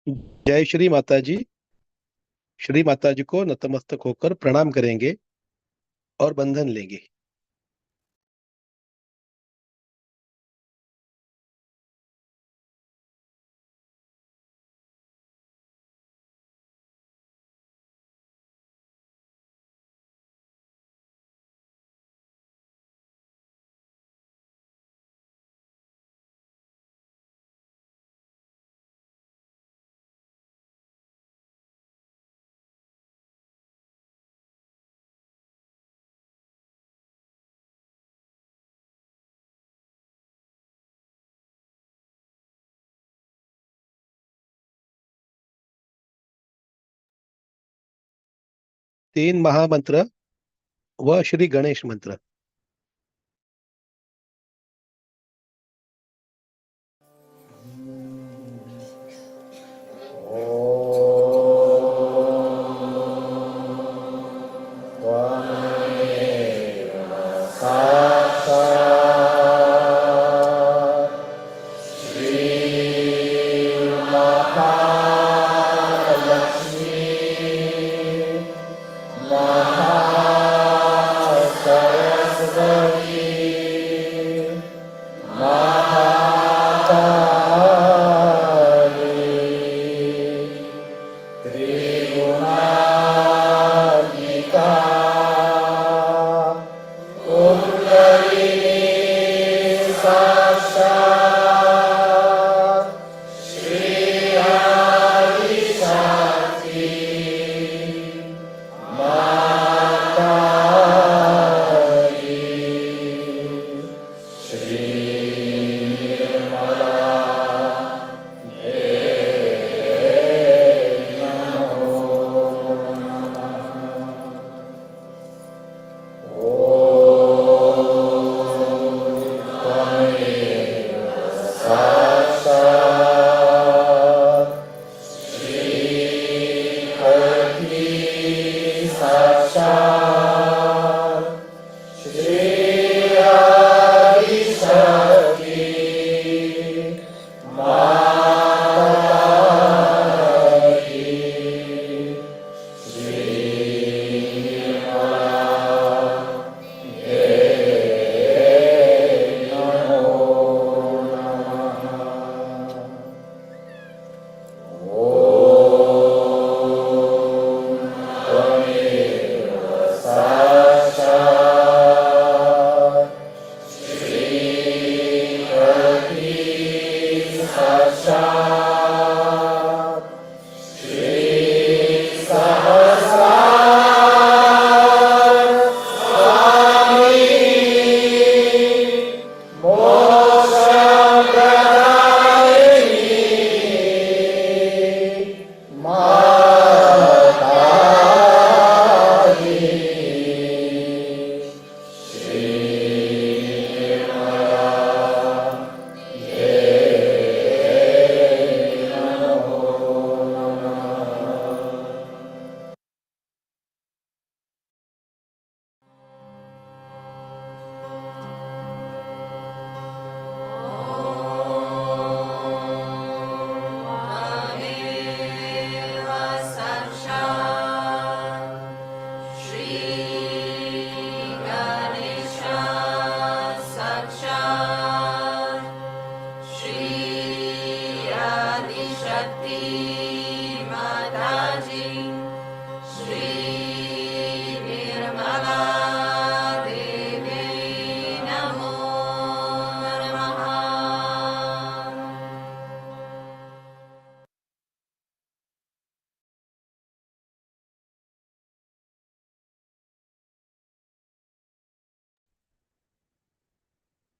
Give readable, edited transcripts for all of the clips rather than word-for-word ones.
जय श्री माता जी। श्री माता जी को नतमस्तक होकर प्रणाम करेंगे और बंधन लेंगे। 3 महामंत्र व श्री गणेश मंत्र।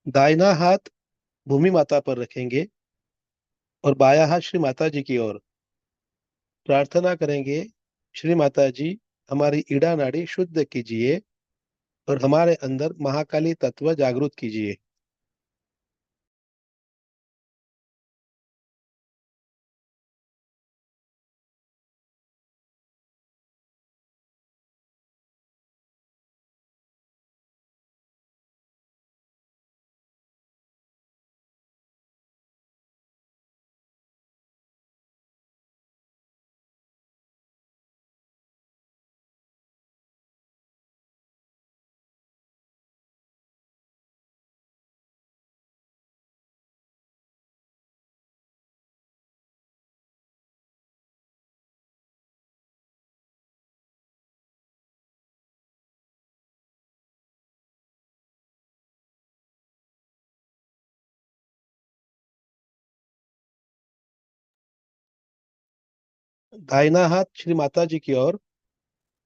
दाहिना हाथ भूमि माता पर रखेंगे और बायां हाथ श्री माता जी की ओर प्रार्थना करेंगे। श्री माता जी, हमारी ईड़ा नाड़ी शुद्ध कीजिए और हमारे अंदर महाकाली तत्व जागृत कीजिए। दाहिना हाथ श्री माता जी की ओर,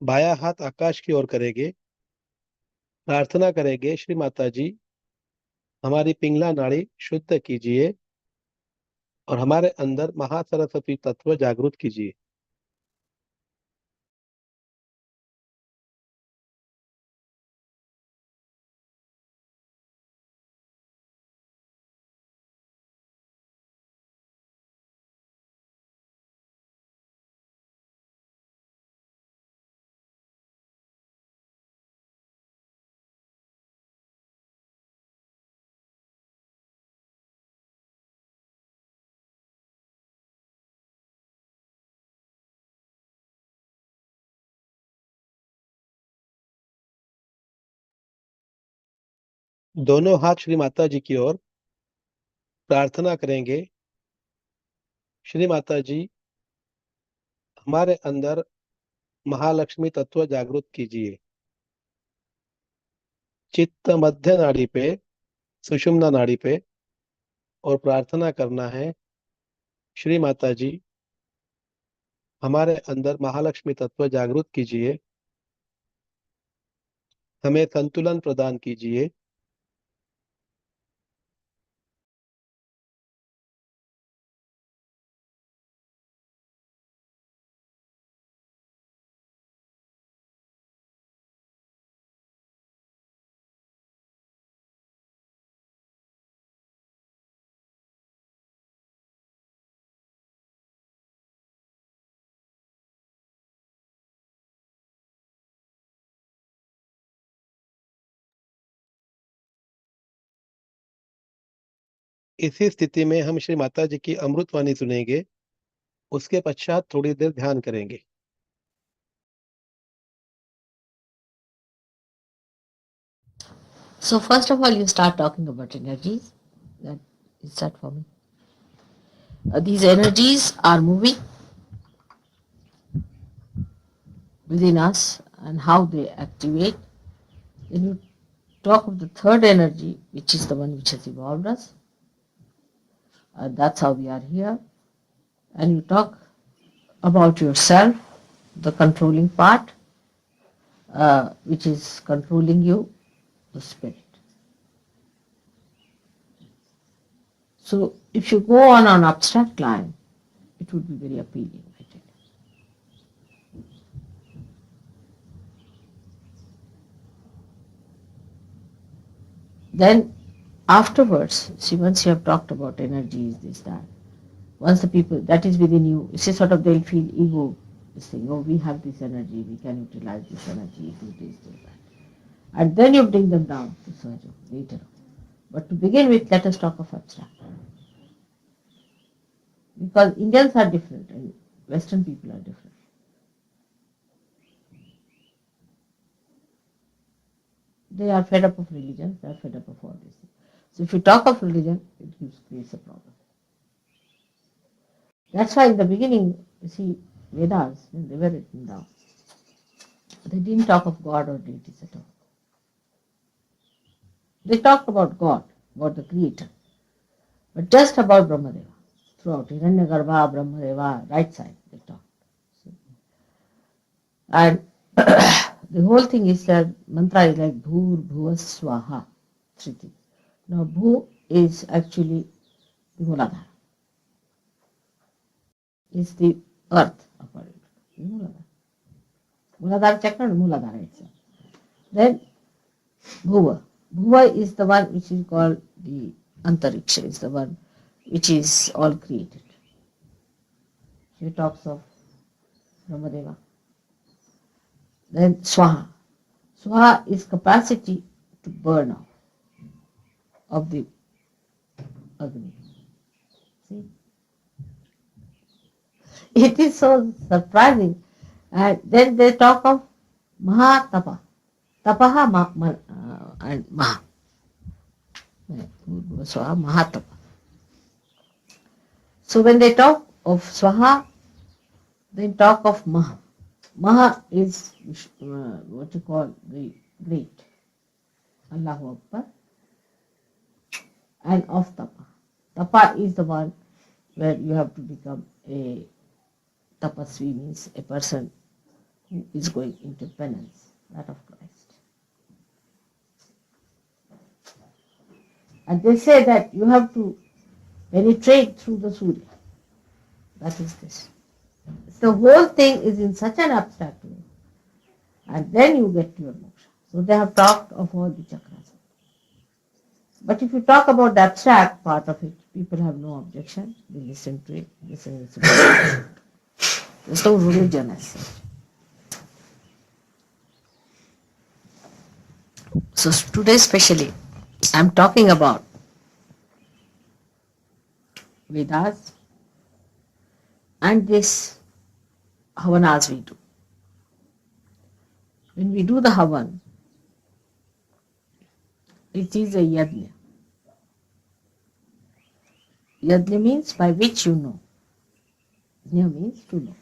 बायां हाथ आकाश की ओर करेंगे। प्रार्थना करेंगे, श्री माता जी हमारी पिंगला नाड़ी शुद्ध कीजिए और हमारे अंदर महासरस्वती तत्व जागृत कीजिए। दोनों हाथ श्री माता जी की ओर, प्रार्थना करेंगे, श्री माता जी हमारे अंदर महालक्ष्मी तत्व जागृत कीजिए। चित्त मध्य नाड़ी पे, सुषुम्ना नाड़ी पे, और प्रार्थना करना है, श्री माता जी हमारे अंदर महालक्ष्मी तत्व जागृत कीजिए, हमें संतुलन प्रदान कीजिए। इसी स्थिति में हम श्री माता जी की अमृतवाणी सुनेंगे। उसके पश्चात थोड़ी देर ध्यान करेंगे। So first of all, you start talking about energies. That is that for me. These energies are moving within us and how they activate. Then you talk of the third energy, which is the one which has evolved us. That's how we are here. And you talk about yourself, the controlling part, which is controlling you, the spirit. So if you go on an abstract line, it would be very appealing, I tell you. Then afterwards, see, once you have talked about energies, this, that, once the people, that is within you, you see, sort of they'll feel ego, this thing, oh, we have this energy, we can utilize this energy, do this, do that. And then you bring them down to Sahaja later on. But to begin with, let us talk of abstract. Because Indians are different and Western people are different. They are fed up of religion, they are fed up of all this. So if you talk of religion, it creates a problem. That's why in the beginning, you see, Vedas, when they were written down, they didn't talk of God or deities at all. They talked about God, about the Creator, but just about Brahmadeva. Throughout Hiranyagarbha, Brahmadeva, right side, they talked. And the whole thing is that mantra is like Bhur Bhuva Swaha, three things. Now, Bhu is actually the Muladhara, is the earth according to Muladhara. Muladhara chakra and Muladhara itself. Then Bhuva. Bhuva is the one which is called the Antariksha, is the one which is all created. She talks of Brahmadeva. Then Swaha. Swaha is capacity to burn off of the Agni. See? It is so surprising. And then they talk of Mahatapa. Tapaha and Maha. Swaha, Mahatapa. So when they talk of Swaha, they talk of Maha. Maha is what you call the great. Allahu Akbar. And of Tapa. Tapa is the one where you have to become a tapasvi means a person who is going into penance, that of Christ. And they say that you have to penetrate through the Surya. That is this. The whole thing is in such an abstract way. And then you get to your moksha. So they have talked of all the chakras. But if you talk about the abstract part of it, people have no objection. They listen to it. Listen. There's no religion as such. So today especially, I'm talking about Vedas and this Havanas we do. When we do the Havan, it is a yajna. Yajna means by which you know. Yajna means to know.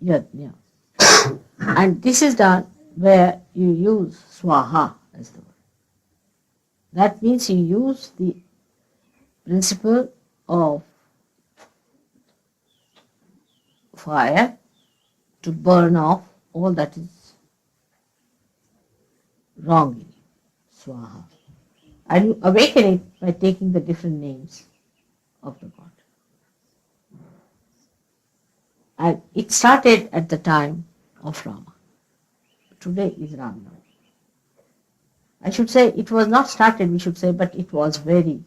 Yajna. And this is done where you use swaha as the word. That means you use the principle of fire to burn off all that is wrong in you. Swaha. And you awaken it by taking the different names of the God. And it started at the time of Rama. Today is Rama. I should say it was not started, we should say, but it was very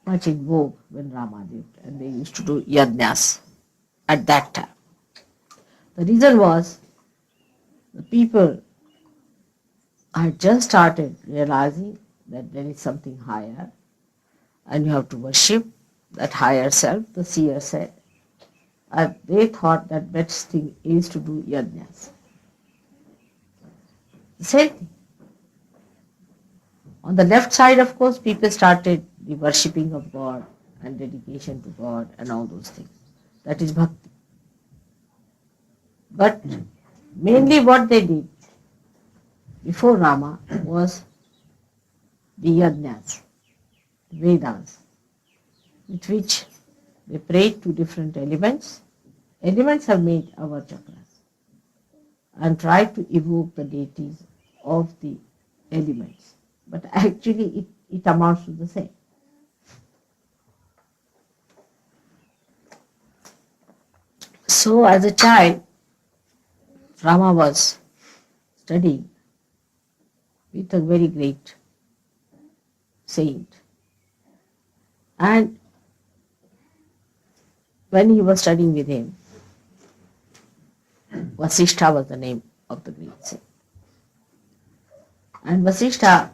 much in vogue when Rama lived, and they used to do yajnas at that time. The reason was the people had just started realizing that there is something higher and you have to worship that higher self, the seer said. And they thought that best thing is to do yajnas. The same thing. On the left side, of course, people started the worshipping of God and dedication to God and all those things. That is bhakti. But mainly what they did before Rama was the yajnas, the Vedas, with which they prayed to different elements. Elements have made our chakras and tried to evoke the deities of the elements. But actually it amounts to the same. So as a child, Rama was studying with a very great saint. And when he was studying with him, Vasishtha was the name of the great saint. And Vasishtha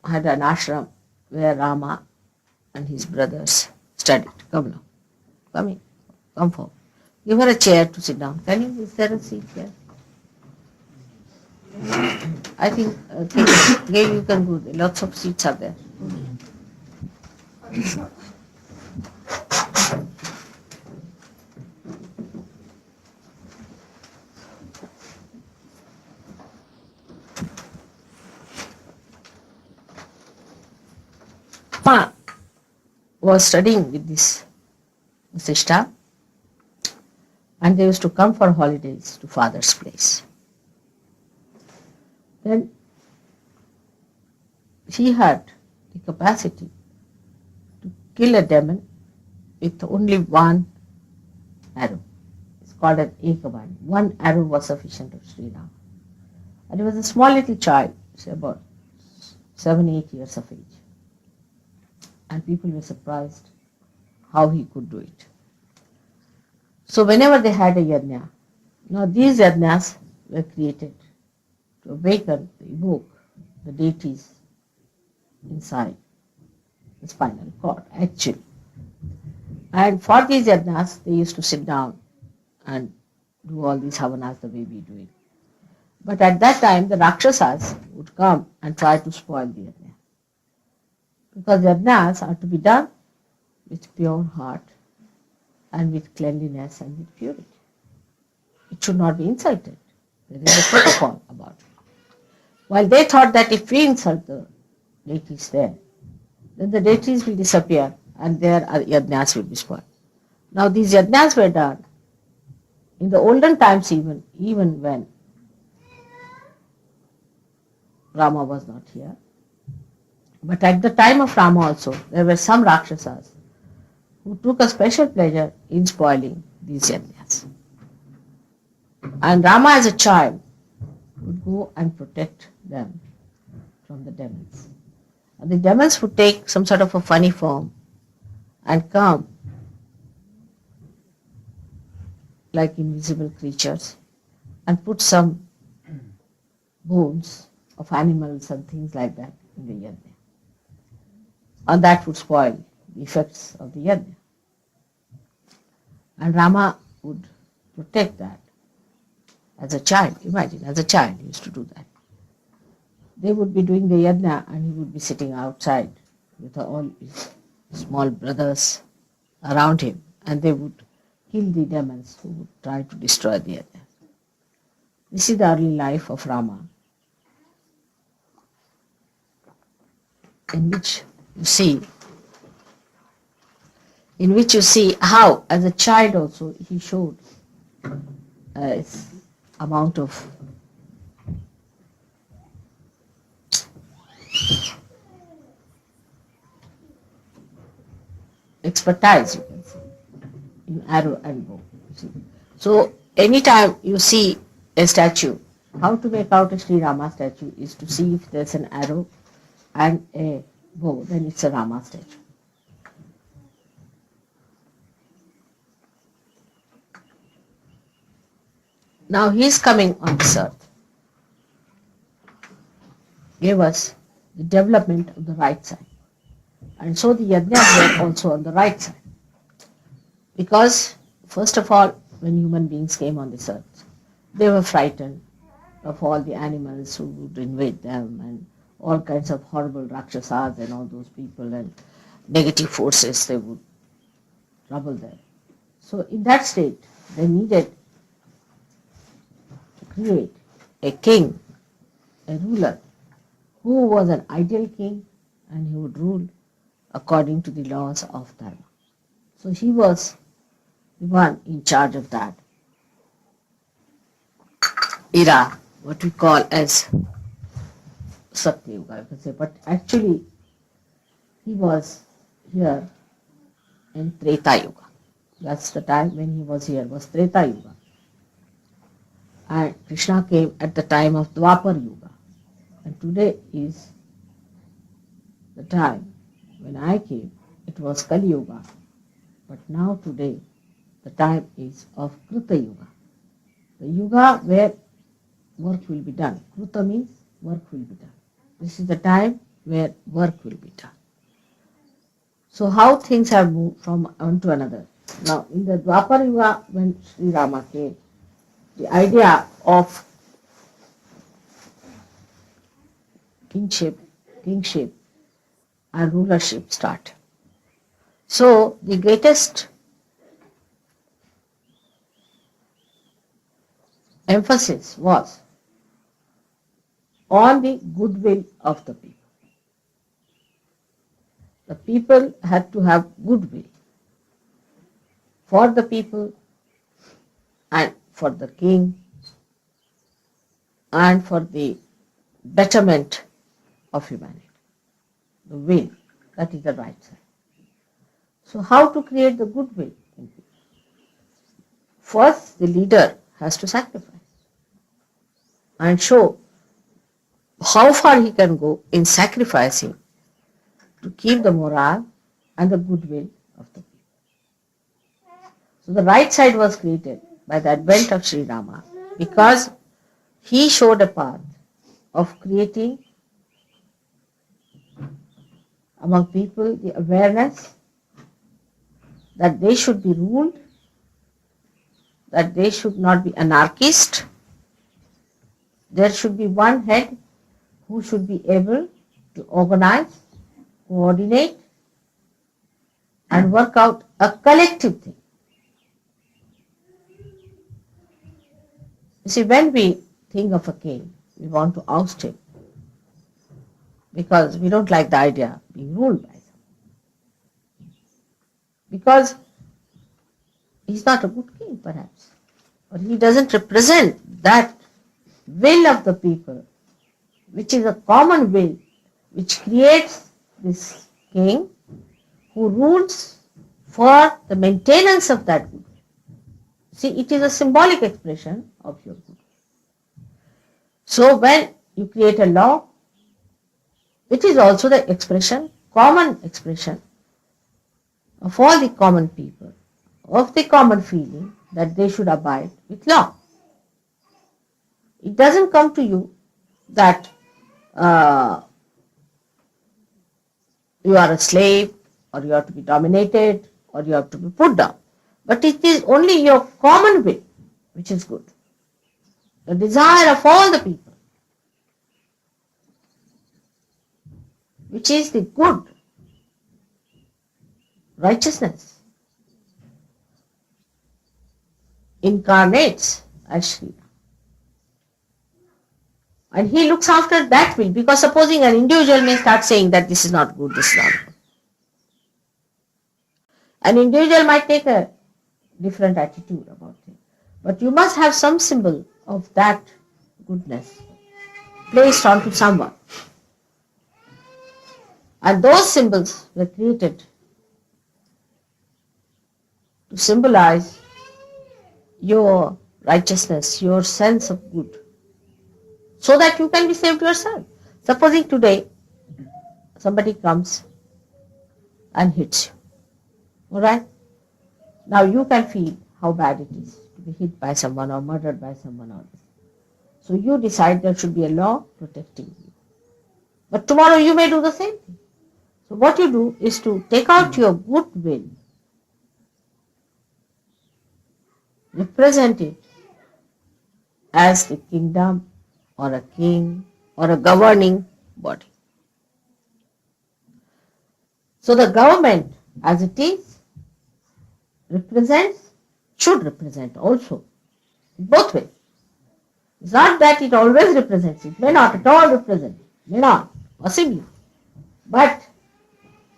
had an ashram where Rama and his brothers studied. Come now. Come in. Come forward. Give her a chair to sit down. Can you? Is there a seat here? I think here you can go. Lots of seats are there. Rama was studying with this Vasishtha, and they used to come for holidays to father's place. Then he had the capacity to kill a demon with only one arrow. It's called an ekabani. One arrow was sufficient of Shri Rama. And he was a small little child, say about 7-8 years of age. And people were surprised how he could do it. So whenever they had a yajna, now these yajnas were created to awaken, to evoke the deities inside the spinal cord, actually. And for these yajnas, they used to sit down and do all these havanas the way we do it. But at that time, the Rakshasas would come and try to spoil the yajna. Because yajnas are to be done with pure heart and with cleanliness and with purity. It should not be insulted. There is a protocol about it. While they thought that if we insult the deities there, then the deities will disappear and their yajnas will be spoiled. Now these yajnas were done in the olden times, even when Rama was not here. But at the time of Rama also, there were some Rakshasas who took a special pleasure in spoiling these yajnas. And Rama as a child would go and protect them from the demons. And the demons would take some sort of a funny form and come like invisible creatures and put some bones of animals and things like that in the yajna. And that would spoil the effects of the yajna. And Rama would protect that as a child. Imagine, as a child he used to do that. They would be doing the yajna and he would be sitting outside with all his small brothers around him, and they would kill the demons who would try to destroy the yajna. This is the early life of Rama, in which you see how, as a child also, he showed his amount of expertise, you can say, in arrow and bow. So anytime you see a statue, how to make out a Sri Rama statue is to see if there's an arrow and a bow, then it's a Rama statue. Now he is coming on this earth, gave us the development of the right side. And so the yajnas were also on the right side. Because, first of all, when human beings came on this earth, they were frightened of all the animals who would invade them and all kinds of horrible Rakshasas and all those people and negative forces, they would trouble them. So in that state, they needed to create a king, a ruler, who was an ideal king and he would rule according to the laws of Dharma. So he was the one in charge of that era, what we call as Satya Yuga, you can say. But actually, he was here in Treta Yuga. That's the time when he was here, was Treta Yuga. And Krishna came at the time of Dwapar Yuga. And today is the time when I came, it was Kali Yuga. But now today, the time is of Krita Yuga. The Yuga where work will be done. Krita means work will be done. This is the time where work will be done. So how things have moved from one to another. Now in the Dwapar Yuga, when Sri Rama came, the idea of kingship and rulership started. So the greatest emphasis was on the goodwill of the people. The people had to have goodwill for the people and for the king and for the betterment of humanity. The will, that is the right side. So how to create the goodwill in people? First, the leader has to sacrifice and show how far he can go in sacrificing to keep the morale and the goodwill of the people. So the right side was created by the advent of Sri Rama because he showed a path of creating among people the awareness that they should be ruled, that they should not be anarchist. There should be one head who should be able to organize, coordinate, and work out a collective thing. You see, when we think of a king, we want to oust him because we don't like the idea of being ruled by someone. Because he's not a good king perhaps, or he doesn't represent that will of the people, which is a common will, which creates this king who rules for the maintenance of that good. See, it is a symbolic expression of your good. So when you create a law, it is also the expression, common expression of all the common people, of the common feeling that they should abide with law. It doesn't come to you that uh, you are a slave, or you have to be dominated, or you have to be put down. But it is only your common will which is good. The desire of all the people, which is the good, righteousness, incarnates as Shri. And he looks after that will, because supposing an individual may start saying that this is not good, this is not good. An individual might take a different attitude about it. But you must have some symbol of that goodness placed onto someone. And those symbols were created to symbolize your righteousness, your sense of good, so that you can be saved yourself. Supposing today somebody comes and hits you, alright? Now you can feel how bad it is to be hit by someone or murdered by someone else. So you decide there should be a law protecting you. But tomorrow you may do the same thing. So what you do is to take out your good will, represent it as the kingdom or a king or a governing body. So the government as it is represents, should represent also, both ways. It's not that it always represents, it may not at all represent, may not, possibly. But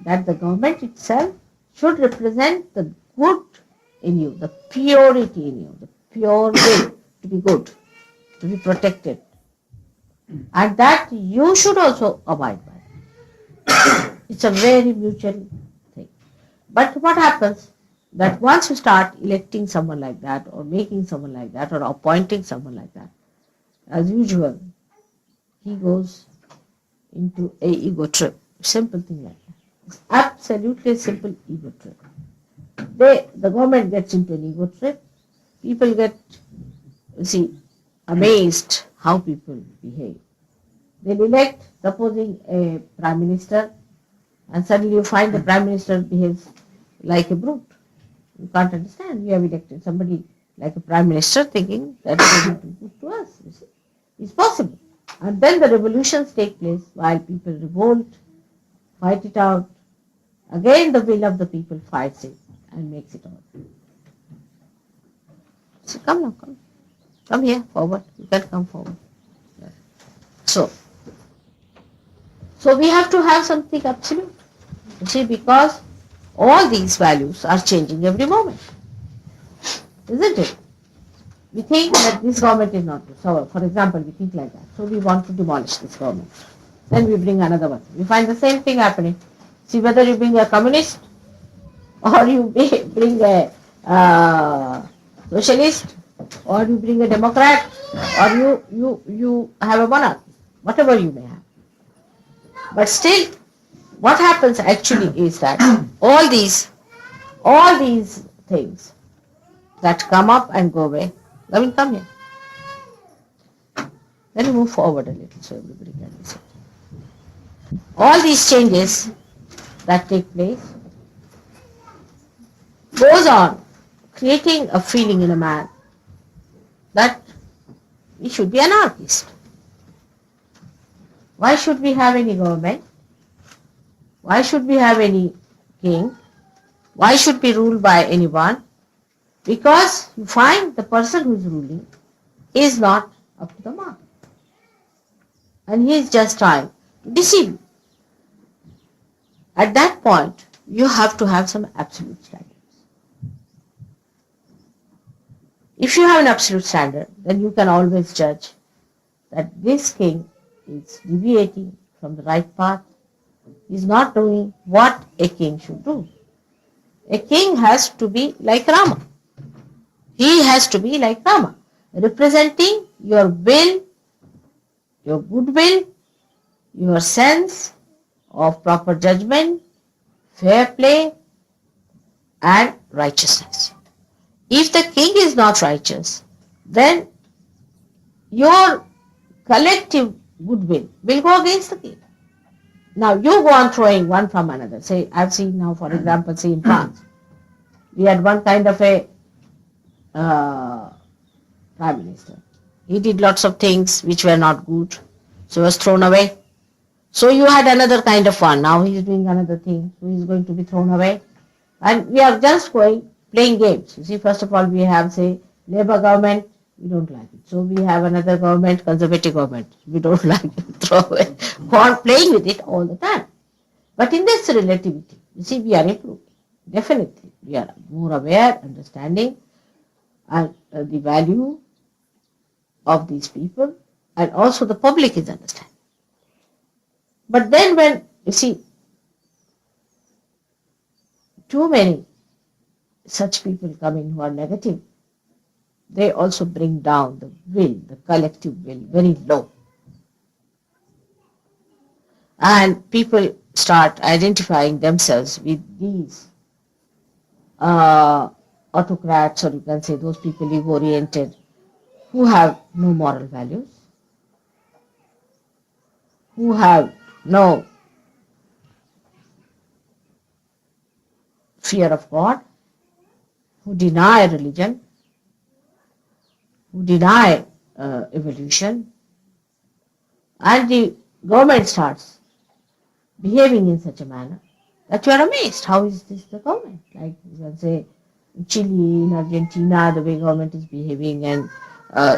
that the government itself should represent the good in you, the purity in you, the pure will to be good, to be protected. And that you should also abide by. It's a very mutual thing. But what happens that once you start electing someone like that, or making someone like that, or appointing someone like that, as usual, he goes into a ego trip. Simple thing like that. It's absolutely a simple ego trip. The government gets into an ego trip. People get, amazed how people behave. They'll elect, supposing a prime minister, and suddenly you find the prime minister behaves like a brute. You can't understand. We have elected somebody like a prime minister thinking that he will do good to us. You see. It's possible. And then the revolutions take place while people revolt, fight it out. Again the will of the people fights it and makes it all. So come now, come. Come here, forward. You can come forward. So we have to have something absolute. You see, because all these values are changing every moment. Isn't it? We think that this government is not good. So, for example, we think like that. So we want to demolish this government. Then we bring another one. We find the same thing happening. See, whether you bring a communist, or you bring a socialist, or you bring a democrat, or you have a monarch, whatever you may have. But still, what happens actually is that all these things that come up and go away. Naveen, come here. Let me move forward a little so everybody can listen. All these changes that take place goes on creating a feeling in a man that we should be anarchist. Why should we have any government? Why should we have any king? Why should we rule by anyone? Because you find the person who is ruling is not up to the mark. And he is just trying to deceive you. At that point, you have to have some absolute standards. If you have an absolute standard, then you can always judge that this king is deviating from the right path, is not doing what a king should do. A king has to be like Rama. He has to be like Rama, representing your will, your goodwill, your sense of proper judgment, fair play, and righteousness. If the king is not righteous, then your collective goodwill will go against the king. Now you go on throwing one from another. Say, I've seen now, for example, say in France, we had one kind of a uh, prime minister. He did lots of things which were not good, so was thrown away. So you had another kind of one. Now he is doing another thing, so he is going to be thrown away. And we are just going playing games. You see, first of all, we have say Labour government, we don't like it. So we have another government, Conservative government, we don't like it. Throw away. Go on playing with it all the time. But in this relativity, you see, we are improving. Definitely, we are more aware, understanding, and the value of these people, and also the public is understanding. But then when you see too many such people come in who are negative, they also bring down the will, the collective will, very low. And people start identifying themselves with these autocrats, or you can say those people ego-oriented, who have no moral values, who have no fear of God, who deny religion, who deny evolution, and the government starts behaving in such a manner that you are amazed. How is this the government? Like you can say in Chile, in Argentina, the way government is behaving and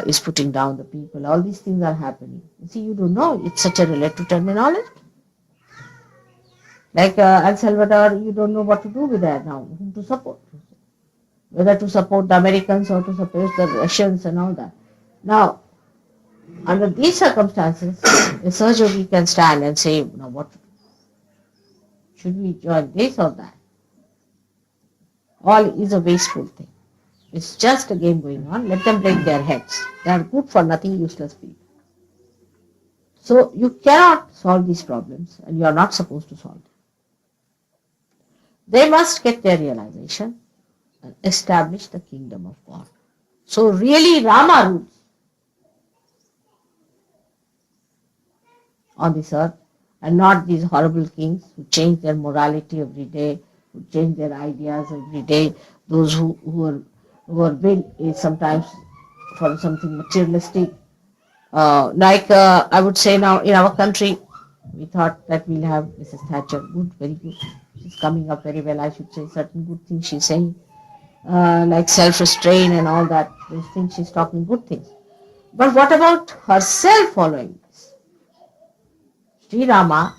is putting down the people. All these things are happening. You see, you don't know. It's such a relative terminology. Like El Salvador, you don't know what to do with that now, whom to support. Whether to support the Americans or to support the Russians and all that. Now, under these circumstances, a surgeon can stand and say, now what to do? Should we join this or that? All is a wasteful thing. It's just a game going on. Let them break their heads. They are good for nothing, useless people. So you cannot solve these problems, and you are not supposed to solve them. They must get their realization and establish the kingdom of God. So really Rama rules on this earth, and not these horrible kings who change their morality every day, who change their ideas every day, those who are built is sometimes for something materialistic. I would say now in our country, we thought that we'll have Mrs. Thatcher. Good, very good. She's coming up very well, I should say. Certain good things she's saying, like self-restraint and all that. Those things she's talking good things. But what about herself following this? Sri Rama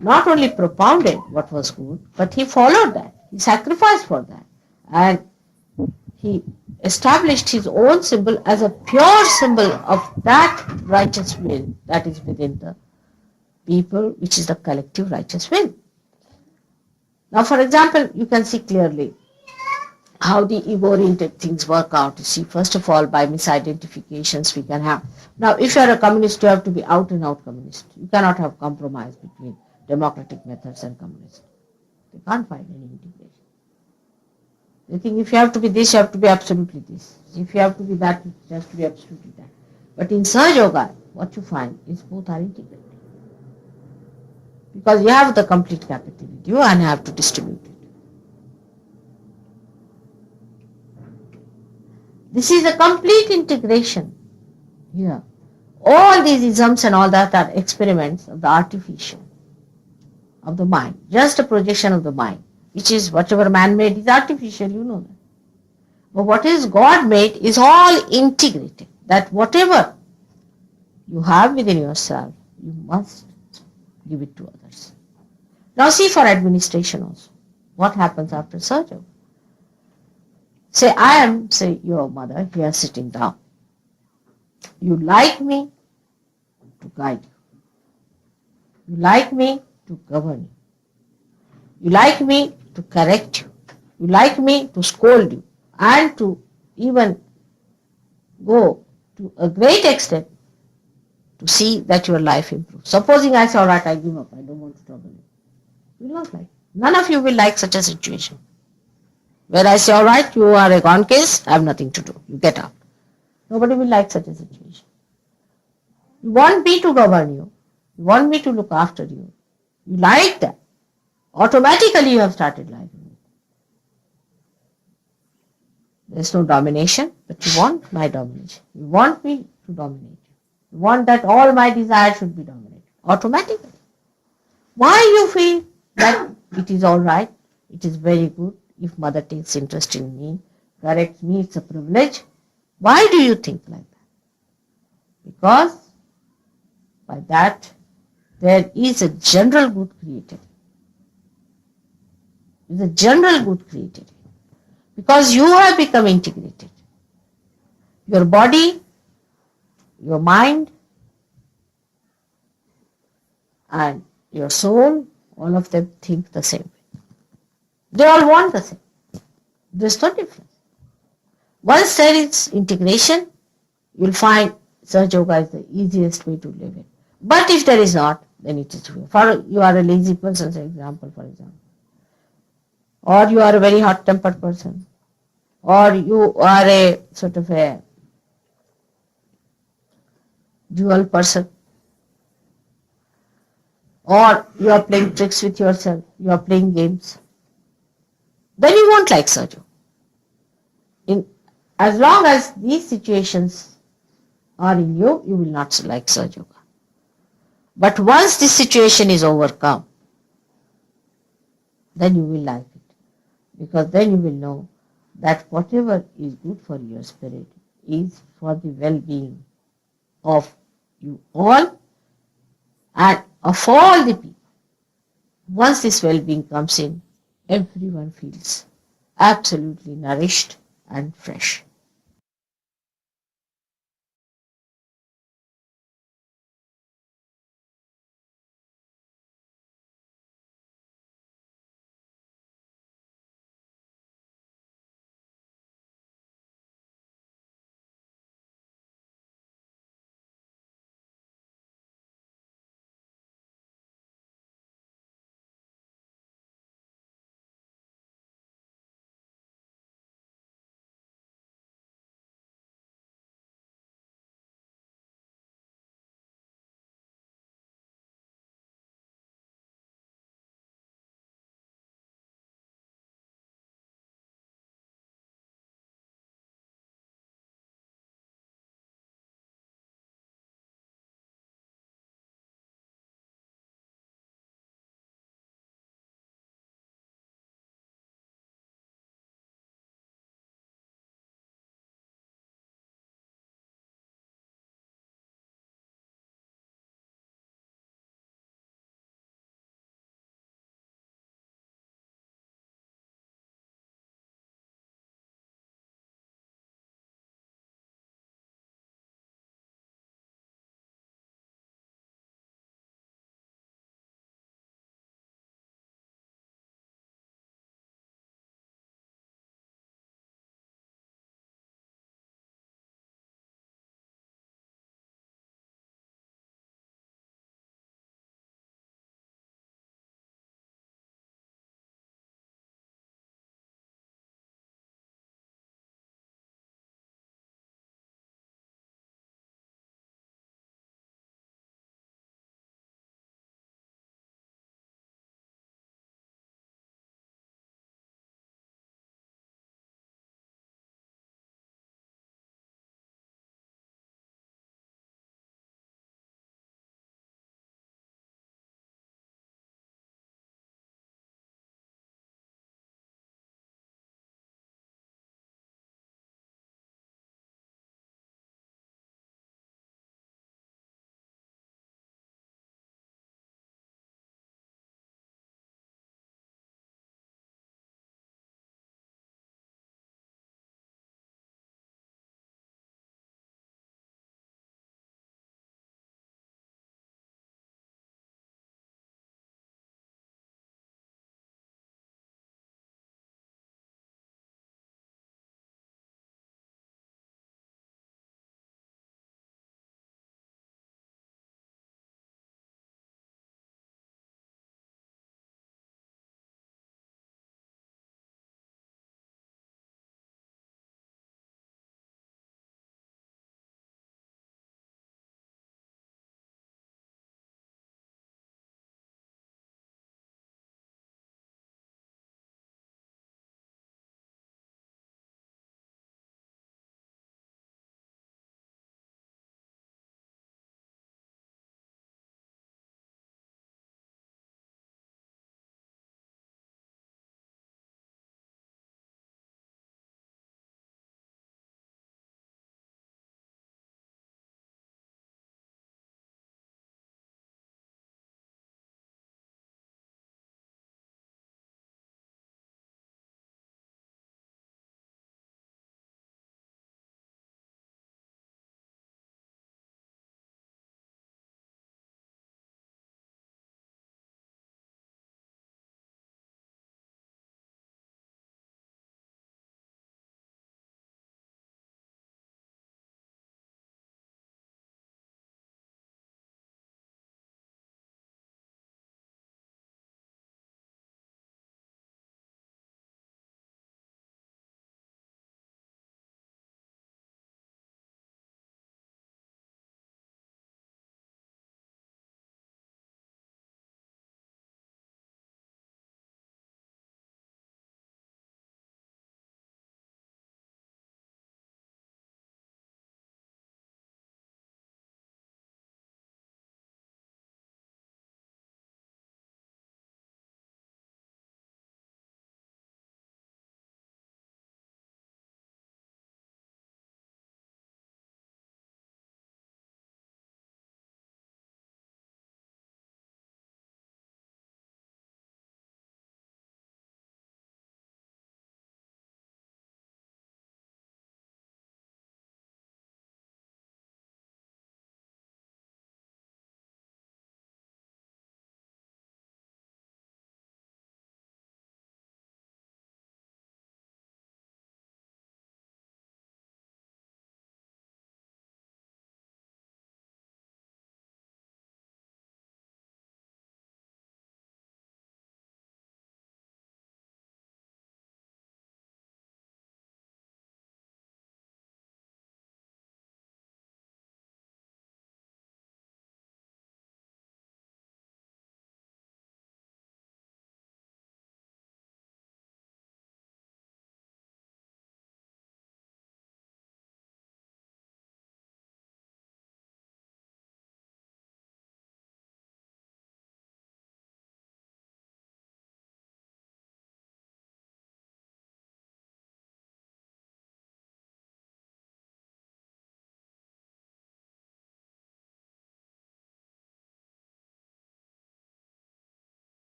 not only propounded what was good, but he followed that. He sacrificed for that. And he established his own symbol as a pure symbol of that righteous will that is within the people, which is the collective righteous will. Now, for example, you can see clearly how the ego-oriented things work out. You see, first of all, by misidentifications we can have. Now, if you are a communist, you have to be out and out communist. You cannot have compromise between democratic methods and communism. You can't find any integration. They think if you have to be this, you have to be absolutely this. If you have to be that, it has to be absolutely that. But in Sahaja Yoga, what you find is both are integrated. Because you have the complete capital with you and have to distribute it. This is a complete integration here. All these isms and all that are experiments of the artificial, of the mind. Just a projection of the mind, which is whatever man made is artificial, you know that. But what is God made is all integrated. That whatever you have within yourself, you must give it to others. Now see for administration also. What happens after surgery? Say, I am, say, your mother here sitting down. You like me to guide you. You like me to govern you. You like me to correct you. You like me to scold you and to even go to a great extent to see that your life improves. Supposing I say, all right, I give up, I don't want to trouble you. You will not like. None of you will like such a situation. Where I say, all right, you are a gone case, I have nothing to do. You get out. Nobody will like such a situation. You want me to govern you. You want me to look after you. You like that. Automatically you have started liking it. There is no domination, but you want my domination. You want me to dominate you. You want that all my desires should be dominated. Automatically. Why you feel that it is all right, it is very good if mother takes interest in me, corrects me, it's a privilege. Why do you think like that? Because by that there is a general good created. There is a general good created. Because you have become integrated. Your body, your mind, and your soul, all of them think the same way. They all want the same. There's no difference. Once there is integration, you'll find Sahaja Yoga is the easiest way to live it. But if there is not, then it is weird. For you are a lazy person, for example, or you are a very hot-tempered person, or you are a sort of a dual person, or you are playing tricks with yourself, you are playing games, then you won't like Sahaja. In as long as these situations are in you, you will not like Sahaja Yoga. But once this situation is overcome, then you will like it. Because then you will know that whatever is good for your spirit is for the well-being of you all and of all the people. Once this well-being comes in, everyone feels absolutely nourished and fresh.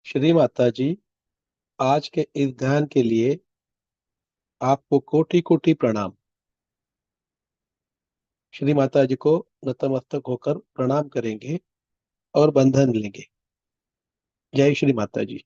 Shri Mata जी, आज के इस ध्यान के लिए आपको कोटि कोटि प्रणाम। श्री माता जी को नतमस्तक होकर प्रणाम करेंगे और बंधन लेंगे। जय श्री माता जी।